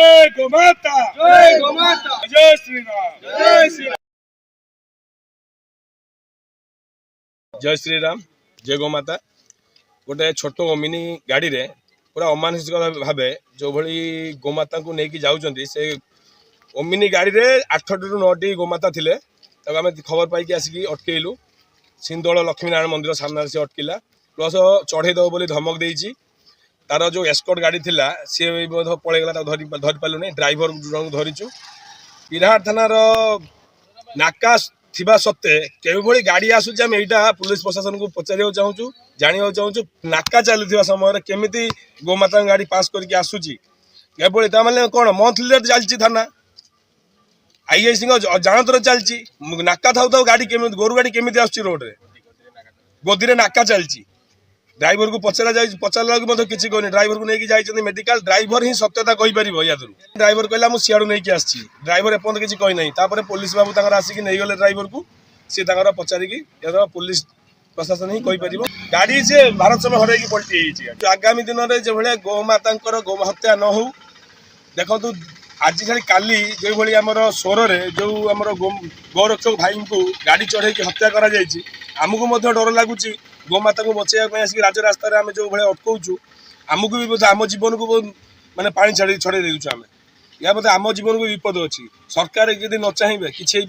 जय गोमाता, जय गोमाता, जय श्री राम, जय श्री राम, जय श्री राम, जय गोमाता। गोटे छोट मिनी गाड़ी रे पूरा अमानुषिक भावे जो भली गोमाता को लेकिन जाऊँच से मिनी गाड़ी रे 8 ରୁ 9ଟି गोमाता थिले आम खबर पाई आसिक अटकेलु सिंदोल लक्ष्मीनारायण मंदिर सामने से अटकिला प्लस चढ़े दब बोली धमक देती तार जो एस्कॉर्ट गाड़ी थिला सी पलैगला धरी पार्लुनी ड्राइवर जन धरीचु बिराट थानार नाका थिबा सत्ते केवली गाड़ी आसूची आम यहाँ पुलिस प्रशासन को पचार चाहूँ जानवा चाहूँ नाका चलुवा समय केमी गोमाता गाड़ी पास करके आसूची केवल मैंने कौन मंथली चलती थाना आईआईसी जानतर चलती नाका थाऊ थाऊ गाड़ी केमी गोरु गाड़ी केमी आसूची रोड रे गोदी नाका चलती ड्राइवर को पचारा किसी कहनी ड्राइवर को लेकिन जाइए मेडिकल ड्राइवर ही सत्यता कहीपर या ड्राइवर कहला मुझे सियाड़ू नहीं आसी ड्राइवर एपर्त किसी कहना पुलिस बाबू आसिक नहींगले ड्राइवर को सी पचारिकी पुलिस प्रशासन ही कहीपर गाड़ी से भारत समय हर पलटि आगामी दिन में जो भाई गोमाता गोहत्या न हो देखु आज छाड़ी काली जो भाई आम स्वर जो आम गौरक्षक भाई को गाड़ी चढ़े हत्या करमको डर लगुच गोमाता को बचाई आसिक राजरास्तार आम जो भाई अटकाऊँ आमको भी आम जीवन को माने पानी छड़े देचु आम या आम जीवन को विपद अच्छी सरकार यदि न चाहिए किसी